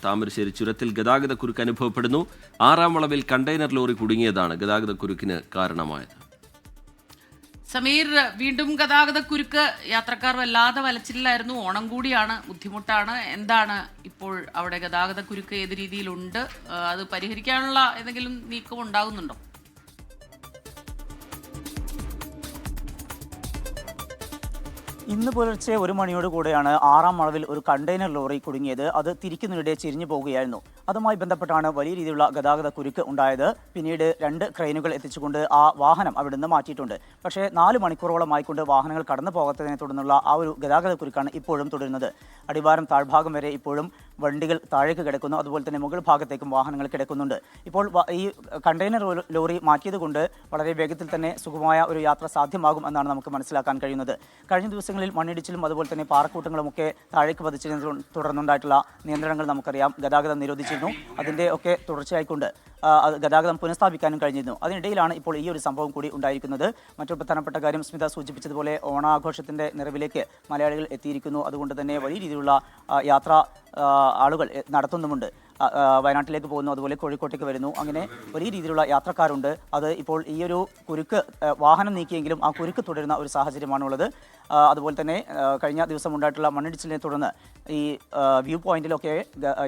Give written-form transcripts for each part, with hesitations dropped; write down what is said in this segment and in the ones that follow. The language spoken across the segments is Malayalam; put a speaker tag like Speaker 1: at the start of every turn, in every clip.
Speaker 1: താമരശ്ശേരി ചുരത്തിൽ ഗതാഗതക്കുരുക്ക് അനുഭവപ്പെടുന്നു. 6-ാം വളവിൽ കണ്ടെയ്നർ ലോറി കുടുങ്ങിയതാണ് ഗതാഗതക്കുരുക്കിന് കാരണമായത്.
Speaker 2: സമീർ, വീണ്ടും ഗതാഗതക്കുരുക്ക്. യാത്രക്കാർ വല്ലാതെ വലച്ചിലായിരുന്നു. ഓണം കൂടിയാണ്, ബുദ്ധിമുട്ടാണ്. എന്താണ് ഇപ്പോൾ അവിടെ ഗതാഗതക്കുരുക്ക് ഏത് രീതിയിലുണ്ട്? അത് പരിഹരിക്കാനുള്ള എന്തെങ്കിലും നീക്കം ഉണ്ടാകുന്നുണ്ടോ?
Speaker 3: ഇന്ന് പുലർച്ചെ 1 മണിയോട് കൂടെയാണ് 6-ാം വളവിൽ ഒരു കണ്ടെയ്നർ ലോറി കുടുങ്ങിയത്. അത് തിരിക്കുന്നതിനിടെ ചിരിഞ്ഞു പോവുകയായിരുന്നു. അതുമായി ബന്ധപ്പെട്ടാണ് വലിയ രീതിയിലുള്ള ഗതാഗത കുരുക്ക് ഉണ്ടായത്. പിന്നീട് 2 ക്രെയിനുകൾ എത്തിച്ചുകൊണ്ട് ആ വാഹനം അവിടെ നിന്ന് മാറ്റിയിട്ടുണ്ട്. പക്ഷേ 4 മണിക്കൂറോളമായിക്കൊണ്ട് വാഹനങ്ങൾ കടന്നു പോകാത്തതിനെ തുടർന്നുള്ള ആ ഒരു ഗതാഗത കുരുക്കാണ് ഇപ്പോഴും തുടരുന്നത്. അടിവാരം താഴ്ഭാഗം വരെ ഇപ്പോഴും വണ്ടികൾ താഴേക്ക് കിടക്കുന്നു. അതുപോലെ തന്നെ മുകൾ ഭാഗത്തേക്കും വാഹനങ്ങൾ കിടക്കുന്നുണ്ട്. ഇപ്പോൾ ഈ കണ്ടെയ്നർ ലോറി മാറ്റിയത് കൊണ്ട് വളരെ വേഗത്തിൽ തന്നെ സുഗമമായ ഒരു യാത്ര സാധ്യമാകും എന്നാണ് നമുക്ക് മനസ്സിലാക്കാൻ കഴിയുന്നത്. കഴിഞ്ഞ ദിവസങ്ങളിൽ മണ്ണിടിച്ചിലും അതുപോലെ തന്നെ പാറക്കൂട്ടങ്ങളും ഒക്കെ താഴേക്ക് പതിച്ചതിനെ തുടർന്നുണ്ടായിട്ടുള്ള നിയന്ത്രണങ്ങൾ നമുക്കറിയാം. ഗതാഗതം നിരോധിച്ചിരുന്നു. അതിൻ്റെ ഒക്കെ തുടർച്ചയായിക്കൊണ്ട് ഗതാഗതം പുനഃസ്ഥാപിക്കാനും കഴിഞ്ഞിരുന്നു. അതിനിടയിലാണ് ഇപ്പോൾ ഈ ഒരു സംഭവം കൂടി ഉണ്ടായിരിക്കുന്നത്. മറ്റൊരു പ്രധാനപ്പെട്ട കാര്യം സ്മിത സൂചിപ്പിച്ചതുപോലെ ഓണാഘോഷത്തിൻ്റെ നിറവിലേക്ക് മലയാളികൾ എത്തിയിരിക്കുന്നു. അതുകൊണ്ട് തന്നെ വലിയ രീതിയിലുള്ള യാത്ര ആളുകൾ നടത്തുന്നുമുണ്ട്. വയനാട്ടിലേക്ക് പോകുന്നു, അതുപോലെ കോഴിക്കോട്ടേക്ക് വരുന്നു. അങ്ങനെ വലിയ രീതിയിലുള്ള യാത്രക്കാരുണ്ട്. അത് ഇപ്പോൾ ഈ ഒരു കുരുക്ക് വാഹനം നീക്കിയെങ്കിലും ആ കുരുക്ക് തുടരുന്ന ഒരു സാഹചര്യമാണുള്ളത്. അതുപോലെ തന്നെ കഴിഞ്ഞ ദിവസം ഉണ്ടായിട്ടുള്ള മണ്ണിടിച്ചിലിനെ തുടർന്ന് ഈ വ്യൂ പോയിന്റിലൊക്കെ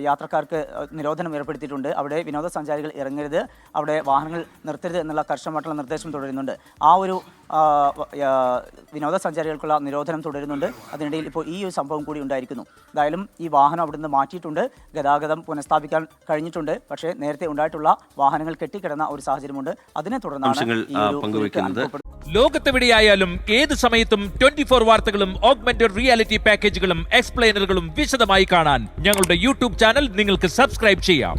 Speaker 3: യാത്രക്കാർക്ക് നിരോധനം ഏർപ്പെടുത്തിയിട്ടുണ്ട്. അവിടെ വിനോദസഞ്ചാരികൾ ഇറങ്ങരുത്, അവിടെ വാഹനങ്ങൾ നിർത്തരുത് എന്നുള്ള കർശനമായിട്ടുള്ള നിർദ്ദേശം തുടരുന്നുണ്ട്. ആ ഒരു വിനോദസഞ്ചാരികൾക്കുള്ള നിരോധനം തുടരുന്നുണ്ട്. അതിനിടയിൽ ഇപ്പോൾ ഈ ഒരു സംഭവം കൂടി ഉണ്ടായിരിക്കുന്നു. എന്തായാലും ഈ വാഹനം അവിടുന്ന് മാറ്റിയിട്ടുണ്ട്, ഗതാഗതം പുനഃസ്ഥാപിക്കാൻ കഴിഞ്ഞിട്ടുണ്ട്. പക്ഷേ നേരത്തെ ഉണ്ടായിട്ടുള്ള വാഹനങ്ങൾ കെട്ടിക്കിടന്ന ഒരു സാഹചര്യമുണ്ട്. അതിനെ തുടർന്നാണ്
Speaker 4: ലോകത്തെവിടെയായാലും ഏത് സമയത്തും 24 വാർത്തകളും ഓഗ്മെന്റഡ് റിയാലിറ്റി പാക്കേജുകളും എക്സ്പ്ലെയിനറുകളും വിശദമായി കാണാൻ ഞങ്ങളുടെ യൂട്യൂബ് ചാനൽ നിങ്ങൾക്ക് സബ്സ്ക്രൈബ് ചെയ്യാം.